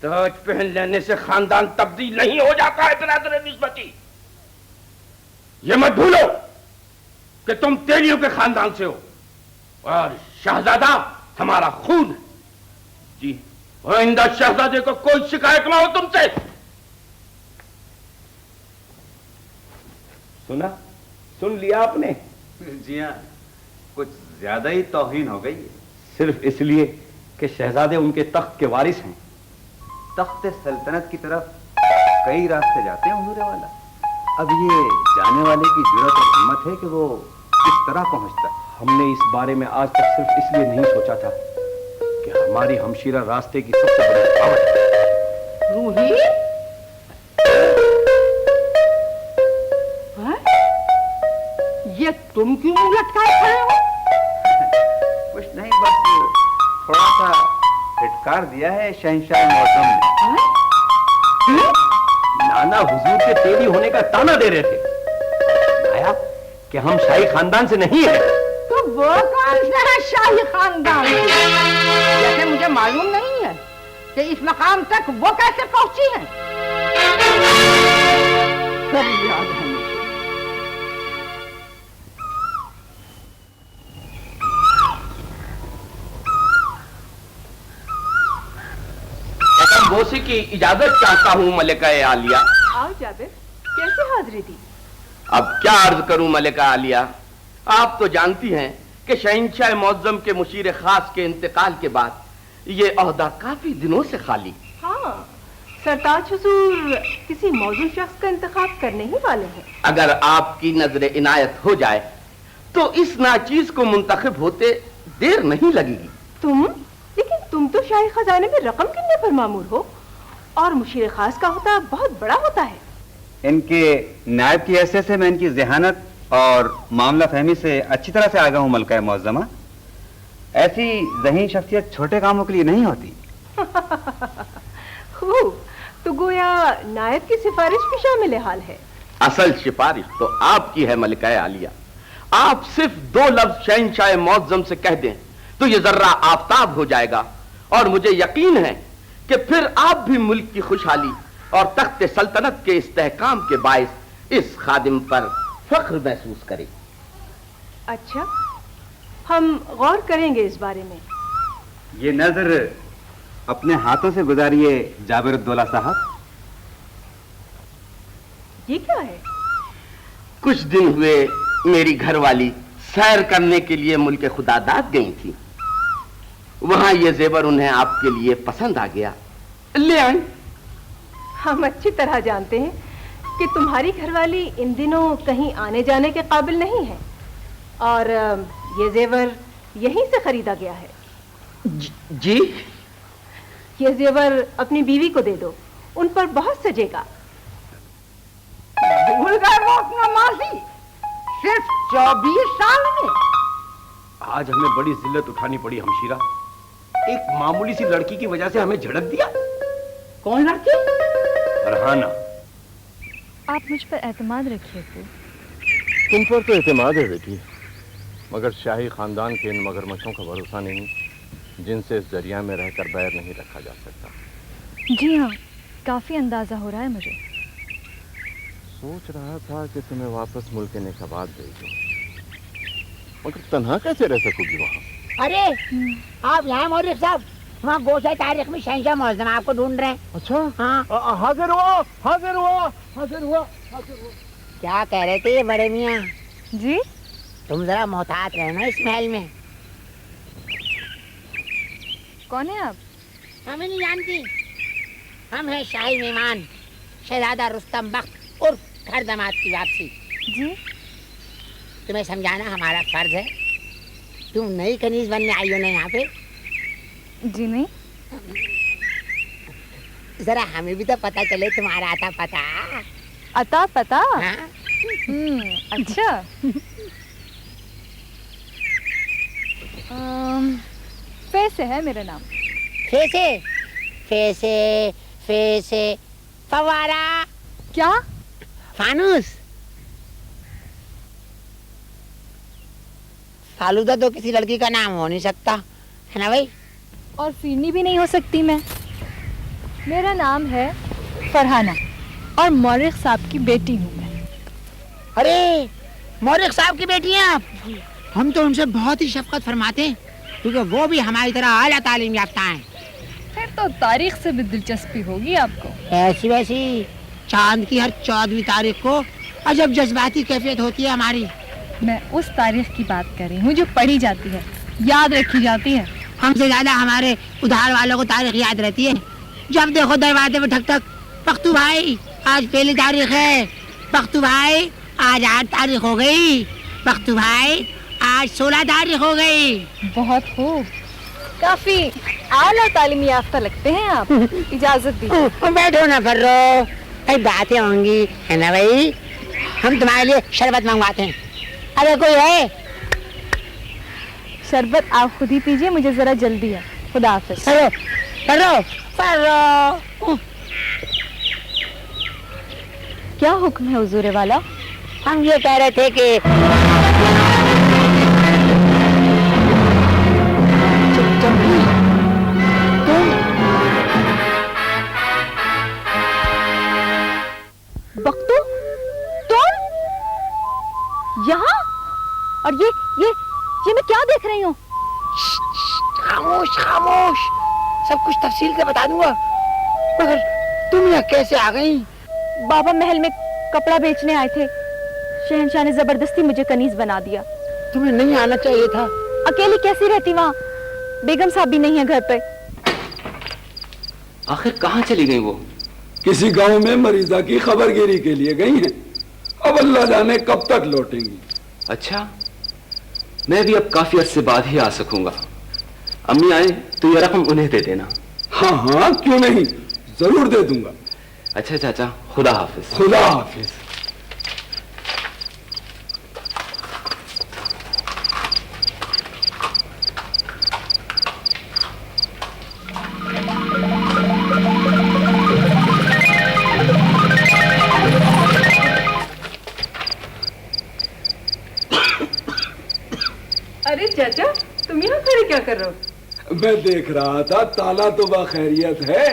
ताज पहन लेने से खानदान तब्दील नहीं हो जाता है बिरादर निस्बती। ये मत भूलो कि तुम तेलियों के खानदान से हो और शहजादा हमारा खून है। जी, आइंदा शहजादे को कोई शिकायत ना हो तुमसे। सुना, सुन लिया आपने? जी हाँ, कुछ ज्यादा ही तौहीन हो गई। सिर्फ इसलिए कि शहजादे उनके तख्त के वारिस हैं। तख्त सल्तनत की तरफ कई रास्ते जाते हैं हुजूर वाला। अब ये जाने वाले की जुर्रत और हिम्मत है कि वो किस तरह पहुंचता है। ہم نے اس بارے میں آج تک صرف اس لیے نہیں سوچا تھا کہ ہماری ہمشیرہ راستے کی سب سے بڑی رکاوٹ ہے۔ روحی یہ تم کیوں نہیں لٹکائے کھڑے ہو؟ کچھ نہیں، بس تھوڑا سا پھٹکار دیا ہے شہنشاہ معظم نے۔ نانا حضور کے تیری ہونے کا تانا دے رہے تھے آیا کہ ہم شاہی خاندان سے نہیں ہیں۔ تو وہ کون سا ہے شاہی خاندان؟ جیسے مجھے معلوم نہیں ہے کہ اس مقام تک وہ کیسے پہنچی ہیں۔ سب یاد ہے مجھے۔ بوسی کی اجازت چاہتا ہوں ملکہ عالیہ۔ آؤ جابر، کیسے حاضری دی؟ اب کیا عرض کروں ملکہ عالیہ، آپ تو جانتی ہیں کہ شہنشاہ معظم کے مشیر خاص کے انتقال کے بعد یہ عہدہ کافی دنوں سے خالی۔ ہاں، سرتاج حضور کسی موزوں شخص کا انتخاب کرنے ہی والے ہیں۔ اگر آپ کی نظر عنایت ہو جائے تو اس ناچیز کو منتخب ہوتے دیر نہیں لگے گی۔ لیکن تم تو شاہی خزانے میں رقم گننے پر مامور ہو، اور مشیر خاص کا ہوتا بہت بڑا ہوتا ہے۔ ان کے نائب کی حیثیت سے میں ان کی ذہانت اور معاملہ فہمی سے اچھی طرح سے آگاہ ہوں ملکہ معظمہ۔ ایسی ذہین شخصیت چھوٹے کاموں کے لیے نہیں ہوتی۔ خوب، تو گویا نائب کی سفارش بھی شامل حال ہے۔ اصل سفارش تو آپ کی ہے ملکہ عالیہ۔ آپ صرف 2 لفظ شہنشاہ معظم سے کہہ دیں تو یہ ذرہ آفتاب ہو جائے گا، اور مجھے یقین ہے کہ پھر آپ بھی ملک کی خوشحالی اور تخت سلطنت کے استحکام کے باعث اس خادم پر فخر محسوس کریں۔ اچھا، ہم غور کریں گے اس بارے میں۔ یہ نظر اپنے ہاتھوں سے گزاریے جابر الدولہ صاحب۔ یہ کیا ہے؟ کچھ دن ہوئے میری گھر والی سیر کرنے کے لیے ملک خدا داد گئی تھی، وہاں یہ زیور انہیں آپ کے لیے پسند آ گیا، لے آئیں۔ ہم اچھی طرح جانتے ہیں کہ تمہاری گھر والی ان دنوں کہیں آنے جانے کے قابل نہیں ہے، اور یہ زیور یہیں سے خریدا گیا ہے۔ جی؟ یہ زیور اپنی بیوی کو دے دو، ان پر بہت سجے گا۔ بھول گئے وہ اپنا ماضی، صرف 24 سال میں۔ آج ہمیں بڑی ذلت اٹھانی پڑی ہمشیرہ، ایک معمولی سی لڑکی کی وجہ سے ہمیں جھڑک دیا۔ کون لڑکی؟ فرحانہ۔ آپ مجھ پر اعتماد رکھیے ابو۔ تم پر تو اعتماد ہے بیٹی، مگر شاہی خاندان کے ان مگرمچھوں کا بھروسہ نہیں جن سے اس دریا میں رہ کر بیر نہیں رکھا جا سکتا۔ جی ہاں، کافی اندازہ ہو رہا ہے مجھے۔ سوچ رہا تھا کہ تمہیں واپس ملک نکبات بھیجوں، مگر تنہا کیسے رہ سکو گی وہاں؟ ارے آپ یہاں مورخ صاحب، وہاں گوشہ تاریخ میں شہنشاہ معظم آپ کو ڈھونڈ رہے ہیں۔ اچھا، ہاں، حاضر ہوا حاضر ہوا حاضر ہوا حاضر ہوا۔ کیا کہہ رہے تھے یہ بڑے میاں؟ جی؟ تم ذرا محتاط رہنا اس محل میں۔ کون ہے آپ؟ ہمیں نہیں جانتی، ہم ہیں شاہی مہمان شہزادہ رستم بخت اور گھر داماد کی واپسی۔ جی؟ تمہیں سمجھانا ہمارا فرض ہے۔ تم نئی کنیز بننے آئی ہو نا یہاں پہ؟ جی نہیں۔ ذرا ہمیں بھی تو پتہ چلے تمہارا آتا پتا۔ عطا پتا؟ اچھا۔ فیسے ہے میرا نام۔ فیسے فیسے فیسے فوارہ؟ کیا؟ فانوس؟ فالودہ تو کسی لڑکی کا نام ہو نہیں سکتا ہے نا بھائی؟ اور فیرنی بھی نہیں ہو سکتی میں۔ میرا نام ہے فرحانہ اور مورخ صاحب کی بیٹی ہوں میں۔ ارے مورخ صاحب کی بیٹی ہیں آپ؟ ہم تو ان سے بہت ہی شفقت فرماتے ہیں کیونکہ وہ بھی ہماری طرح اعلیٰ تعلیم یافتہ ہیں۔ پھر تو تاریخ سے بھی دلچسپی ہوگی آپ کو۔ ایسی ویسی چاند کی ہر 14ویں تاریخ کو عجب جذباتی کیفیت ہوتی ہے ہماری۔ میں اس تاریخ کی بات کر رہی ہوں جو پڑھی جاتی ہے، یاد رکھی جاتی ہے۔ ہم سے زیادہ ہمارے ادھار والوں کو تاریخ یاد رہتی ہے۔ جب دیکھو دروازے پہ ٹھک ٹھک، پختو بھائی آج پہلی تاریخ ہے، پختو بھائی آج 8 تاریخ ہو گئی، پختو بھائی आज 16 तारीख हो गई। बहुत खूब, काफी आला तालीम याफ्ता लगते हैं आप। इजाजत दीजिए। बैठो ना फर्रो, कई बातें होंगी है ना भाई। हम तुम्हारे लिए शरबत मंगवाते हैं। अरे कोई है? शरबत आप खुद ही पीजिए, मुझे जरा जल्दी है। खुदा हाफिज। Furrow furrow furrow. क्या हुक्म है हुजूर वाला? हम ये कह रहे थे कि बख्तू तुम यहाँ? और ये मैं क्या देख रही हूँ? खामोश खामोश, सब कुछ तफसील से बता दूंगा, मगर तुम यहाँ कैसे आ गई? बाबा महल में कपड़ा बेचने आए थे, शहंशाह ने जबरदस्ती मुझे कनीज बना दिया। तुम्हें नहीं आना चाहिए था। अकेली कैसी रहती वहाँ? बेगम साहब भी नहीं है घर पे। आखिर कहाँ चली गई वो? किसी गांव में मरीजा की खबरगिरी के लिए गई हैं। अब अल्लाह जाने कब तक लौटेंगी। अच्छा, मैं भी अब काफी अरसे बाद ही आ सकूंगा। अम्मी आए तो ये रकम उन्हें दे देना। हाँ हाँ, क्यों नहीं, जरूर दे दूंगा। अच्छा चाचा, खुदा हाफिज। खुदा हाफिज। अरे चाचा, तुम यहाँ खड़े क्या कर रहे हो? मैं देख रहा था ताला तो बाखैरियत है,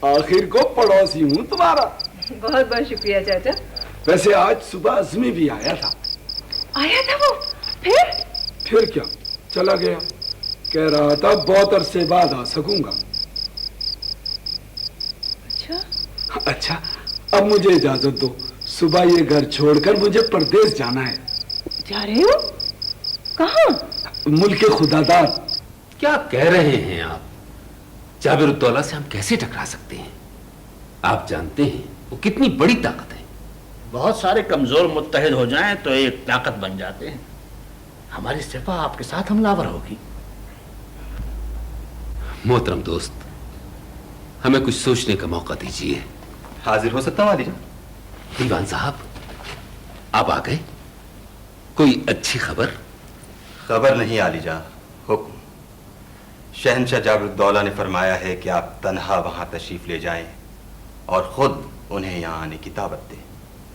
आखिर को पड़ोसी हूँ तुम्हारा। बहुत बहुत शुक्रिया चाचा। वैसे आज सुबह अज़मी भी आया था। आया था वो? फिर क्या, चला गया। कह रहा था बहुत अरसे बाद आ सकूंगा। अच्छा, अब मुझे इजाजत दो, सुबह ये घर छोड़कर मुझे परदेश जाना है। जा रहे हो? कहाँ? मुल्के खुदादाद। क्या कह रहे हैं आप? जाबिरुद्दौला से हम कैसे टकरा सकते हैं? आप जानते हैं वो कितनी बड़ी ताकत है। बहुत सारे कमजोर मुत्तहिद हो जाएं तो एक ताकत बन जाते हैं। हमारी सिफा आपके साथ हमलावर होगी। मोहतरम दोस्त, हमें कुछ सोचने का मौका दीजिए। हाजिर हो सकता हूँ आलिजा? दीवान साहब, आप आ गए? कोई अच्छी खबर? खबर नहीं आलिजा, हुक्म। शहंशाह जाबिरुद्दौला ने फरमाया है कि आप तन्हा वहां तशरीफ ले जाएं और खुद उन्हें यहाँ आने की दावत दें।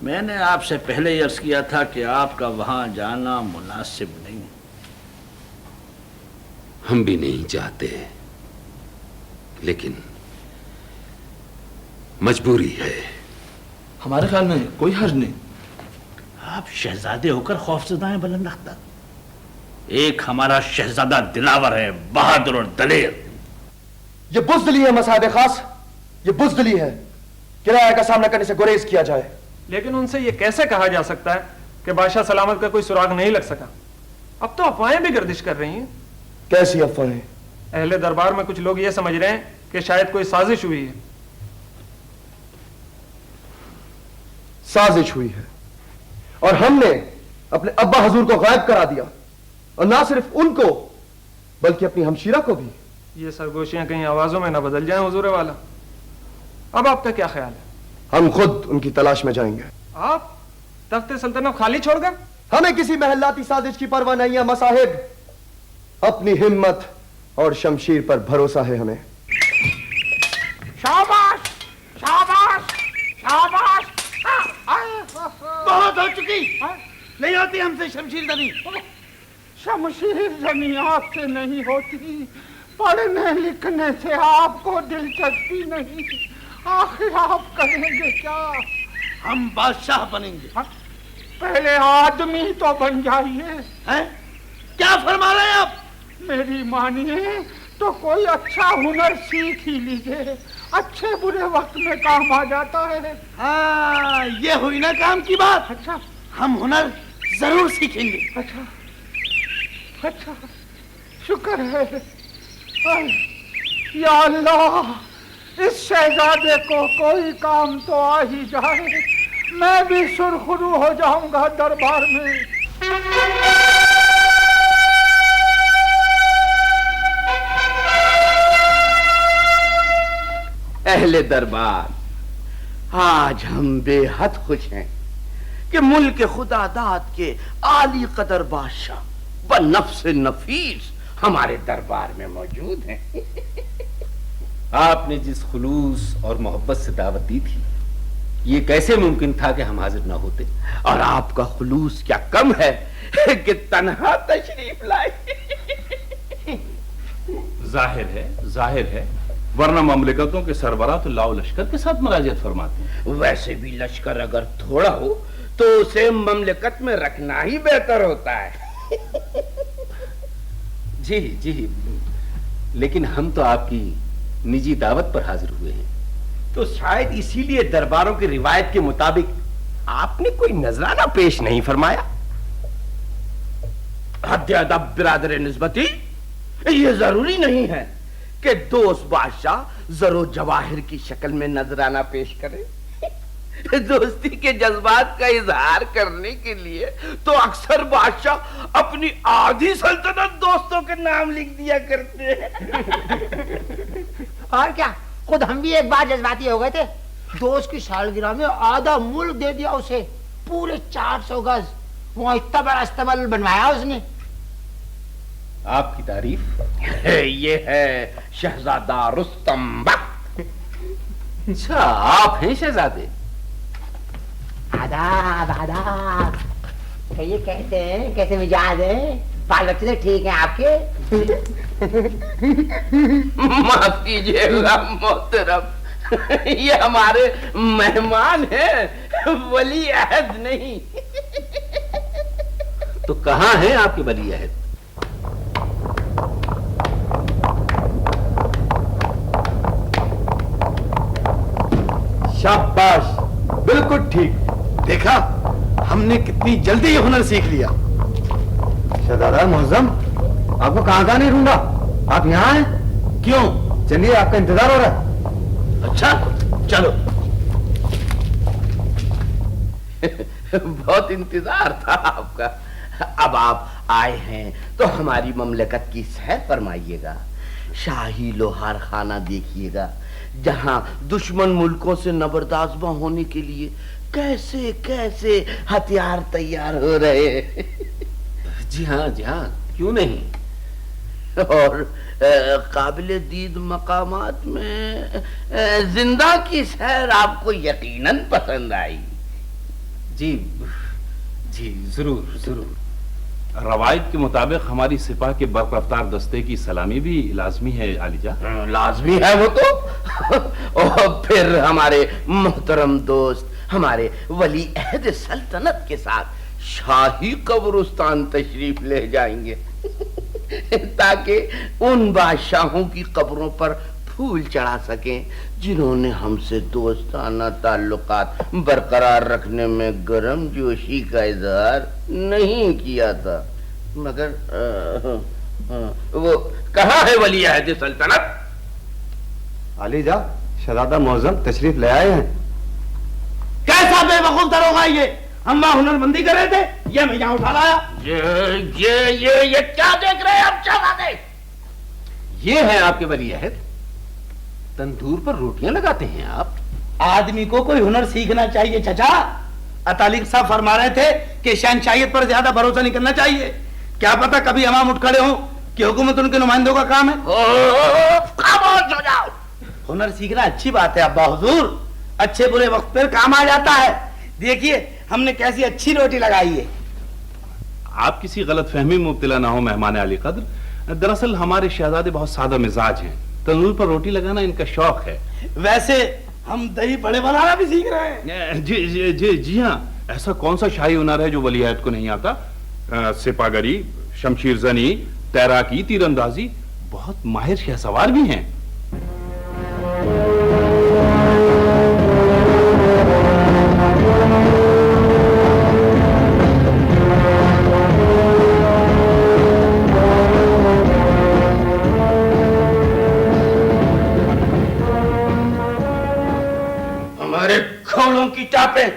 मैंने आपसे पहले ही अर्ज किया था कि आपका वहां जाना मुनासिब नहीं। हम भी नहीं चाहते, लेकिन मजबूरी है। हमारे ख्याल में कोई हर्ज नहीं। आप शहजादे होकर खौफजदा हैं बुलंद अख्तर। एक हमारा शहजादा दिलावर है, बहादुर और दलेर। ये बुज़दिली है मसाहब खास, ये बुज़दिली है। किराया का सामना करने से गुरेज किया जाए। लेकिन उनसे ये कैसे कहा जा सकता है कि बादशाह सलामत का कोई सुराग नहीं लग सका? अब तो अफवाहें भी गर्दिश कर रही हैं। कैसी अफवाहें? अहले दरबार में कुछ लोग ये समझ रहे हैं कि शायद कोई साजिश हुई है। साजिश हुई है और हमने अपने अब्बा हजूर को गायब करा दिया, और ना सिर्फ उनको बल्कि अपनी हमशीरा को भी। ये सरगोशियां कहीं आवाजों में ना बदल जाएं हुजूर वाला। अब आपका क्या ख्याल है? हम खुद उनकी तलाश में जाएंगे। आप तख्ते सल्तनत खाली छोड़कर? हमें किसी महलाती साजिश की परवाह नहीं है मसाहिब, अपनी हिम्मत और शमशीर पर भरोसा है हमें। शाबाश शाबाश शाबाश। बहुत हो चुकी, नहीं होती हमसे शमशीर जनी। शमशीर जनी आपसे नहीं होती, पढ़ने लिखने से आपको दिलचस्पी नहीं। आखिर आप करेंगे क्या? हम बादशाह बनेंगे। पहले आदमी तो बन जाइए। क्या फरमा रहे हैं आप? मेरी मानिए तो कोई अच्छा हुनर सीख ही लीजिए, अच्छे बुरे वक्त में काम आ जाता है। हाँ, ये हुई ना काम की बात। अच्छा, हम हुनर जरूर सीखेंगे। अच्छा अच्छा, शुक्र है। या अल्लाह, इस शहजादे को कोई काम तो आ ही जाए, मैं भी सुरखरू हो जाऊंगा दरबार में। اہل دربار، آج ہم بے حد خوش ہیں کہ ملک خدا داد کے عالی قدر بادشاہ بنفس نفیس ہمارے دربار میں موجود ہیں۔ آپ نے جس خلوص اور محبت سے دعوت دی تھی، یہ کیسے ممکن تھا کہ ہم حاضر نہ ہوتے؟ اور آپ کا خلوص کیا کم ہے کہ تنہا تشریف لائے؟ ظاہر ہے ورنہ مملکتوں کے سربراہ تو لاؤ لشکر کے ساتھ مراجعت فرماتے ہیں۔ ویسے بھی لشکر اگر تھوڑا ہو تو اسے مملکت میں رکھنا ہی بہتر ہوتا ہے۔ جی لیکن ہم تو آپ کی نجی دعوت پر حاضر ہوئے ہیں۔ تو شاید اسی لیے درباروں کی روایت کے مطابق آپ نے کوئی نذرانہ پیش نہیں فرمایا۔ حد ادب برادر نسبتی، یہ ضروری نہیں ہے کہ دوست بادشاہ زر و جواہر کی شکل میں نذرانہ پیش کرے۔ دوستی کے جذبات کا اظہار کرنے کے لیے تو اکثر بادشاہ اپنی آدھی سلطنت دوستوں کے نام لکھ دیا کرتے ہیں۔ اور کیا، خود ہم بھی ایک بار جذباتی ہو گئے تھے، دوست کی سالگرہ میں آدھا ملک دے دیا اسے، پورے 400 گز، وہاں اتنا بڑا استقبال بنوایا اس نے۔ آپ کی تعریف؟ یہ ہے شہزادہ رستم بخت۔ اچھا، آپ ہیں شہزادے؟ آداب آداب، یہ کہتے ہیں کیسے مزاج ہیں؟ بال بچے تو ٹھیک ہیں آپ کے؟ معاف کیجیے گا محترم، یہ ہمارے مہمان ہیں، ولی عہد نہیں۔ تو کہاں ہیں آپ کے ولی عہد؟ شاباش، بالکل ٹھیک، دیکھا ہم نے کتنی جلدی یہ ہنر سیکھ لیا۔ شہزادہ معظم، آپ کو کہاں نہیں ڈھونڈا، آپ یہاں ہیں؟ کیوں؟ چلیے، آپ کا انتظار ہو رہا ہے۔ اچھا چلو۔ بہت انتظار تھا آپ کا، اب آپ آئے ہیں تو ہماری مملکت کی سیر فرمائیے گا، شاہی لوہار خانہ دیکھیے گا، جہاں دشمن ملکوں سے نبردازباں ہونے کے لیے کیسے کیسے ہتھیار تیار ہو رہے ہیں۔ جی ہاں، کیوں نہیں؟ اور قابل دید مقامات میں زندہ کی سیر آپ کو یقیناً پسند آئی۔ جی ضرور۔ روایت کے مطابق ہماری سپاہ کے برق رفتار دستے کی سلامی بھی لازمی ہے عالی جان۔ لازمی ہے وہ تو، اور پھر ہمارے محترم دوست ہمارے ولی عہد سلطنت کے ساتھ شاہی قبرستان تشریف لے جائیں گے تاکہ ان بادشاہوں کی قبروں پر پھول چڑھا سکیں جنہوں نے ہم سے دوستانہ تعلقات برقرار رکھنے میں گرم جوشی کا اظہار نہیں کیا تھا۔ مگر وہ کہاں ہے ولی عہد سلطنت؟ علی جا، شہزادہ معظم تشریف لے آئے ہیں۔ کیسا بے وقوف دروغہ یہ؟ ہم وہاں ہنر بندی کر رہے تھے، یہ میں یہاں اٹھا لایا۔ یہ کیا دیکھ رہے ہیں آپ شہزادے؟ یہ ہے آپ کے ولی عہد، تندور پر روٹیاں لگاتے ہیں آپ۔ آدمی کو کوئی ہنر سیکھنا چاہیے چچا۔ اتالق صاحب فرما رہے تھے کہ شہنشاہیت پر زیادہ بھروسہ نہیں کرنا چاہیے، کیا پتا کبھی عوام اٹھ کھڑے ہوں کہ حکومت ان کے نمائندوں کا کام ہے۔ خاموش ہو جاؤ۔ ہنر سیکھنا اچھی بات ہے ابا حضور، اچھے برے وقت پر کام آ جاتا ہے۔ دیکھیے ہم نے کیسی اچھی روٹی لگائی ہے۔ آپ کسی غلط فہمی میں مبتلا نہ ہو مہمان علی قدر، دراصل ہمارے شہزادے بہت سادہ مزاج ہیں، تندور پر روٹی لگانا ان کا شوق ہے۔ ویسے ہم دہی بڑے بنانا بھی سیکھ رہے ہیں۔ جی ہاں، ایسا کون سا شاہی ہنر ہے جو ولی عہد کو نہیں آتا؟ سپاگری، شمشیر زنی، تیراکی، تیر اندازی، بہت ماہر شہ سوار بھی ہیں۔ گھوڑوں کی ٹاپیں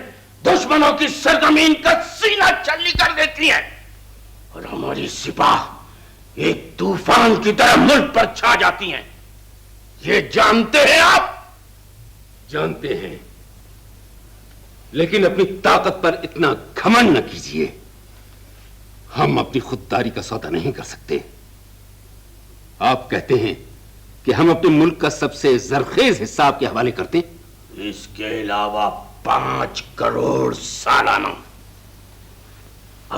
دشمنوں کی سرزمین کا سینہ چلی کر دیتی ہیں اور ہماری سپاہ ایک طوفان کی طرح ملک پر چھا جاتی ہیں۔ یہ جانتے ہیں آپ جانتے ہیں، لیکن اپنی طاقت پر اتنا گھمنڈ نہ کیجیے. ہم اپنی خودداری کا سودا نہیں کر سکتے. آپ کہتے ہیں کہ ہم اپنے ملک کا سب سے زرخیز حصہ آپ کے حوالے کرتے ہیں. اس کے علاوہ 5 کروڑ سالانہ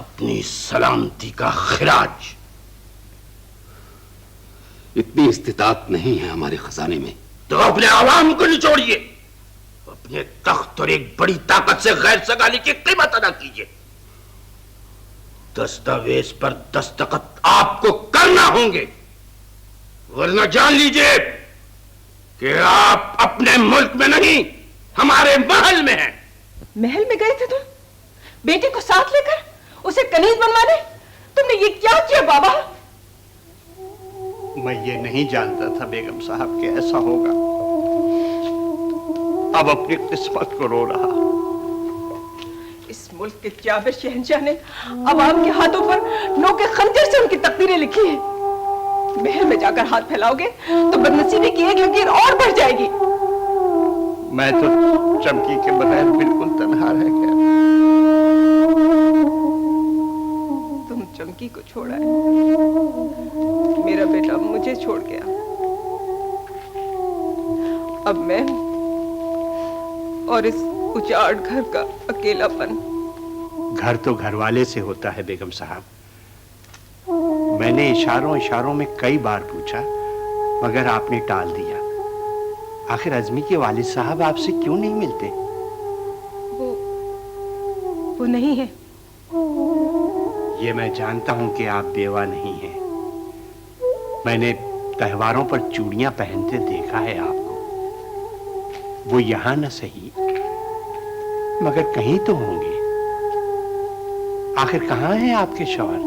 اپنی سلامتی کا خراج. اتنی استطاعت نہیں ہے ہمارے خزانے میں. تو اپنے عوام کو نچوڑیے، اپنے تخت اور ایک بڑی طاقت سے غیر سگالی کی قیمت ادا کیجیے. دستاویز پر دستخط آپ کو کرنا ہوں گے، ورنہ جان لیجیے کہ آپ اپنے ملک میں نہیں ہمارے محل میں ہیں. محل میں گئے تھے تم بیٹے کو ساتھ لے کر اسے کنیز بنوانے؟ تم نے یہ کیا کیا بابا؟ میں یہ نہیں جانتا تھا بیگم صاحب کہ ایسا ہوگا. اب اپنی قسمت کو رو رہا. اس ملک کے جابر شہنشاہ نے عوام کے ہاتھوں پر نوک خنجر سے ان کی تقدیریں لکھی ہیں. محل میں جا کر ہاتھ پھیلاؤ گے تو بدنصیبی کی ایک لکیر اور بڑھ جائے گی. میں تو چمکی کے بغیر بالکل تنہا رہ گیا. تم چمکی کو چھوڑا ہے، میرا بیٹا مجھے چھوڑ گیا. اب میں اور اس اجاڑ گھر کا اکیلا پن. گھر تو گھر والے سے ہوتا ہے بیگم صاحب. میں نے اشاروں میں کئی بار پوچھا مگر آپ نے ٹال دیا. آخر عزمی کے والد صاحب آپ سے کیوں نہیں ملتے؟ وہ نہیں ہے. یہ میں جانتا ہوں کہ آپ بیوہ نہیں ہیں. میں نے تہواروں پر چوڑیاں پہنتے دیکھا ہے آپ کو. وہ یہاں نہ سہی مگر کہیں تو ہوں گے. آخر کہاں ہیں آپ کے شوہر؟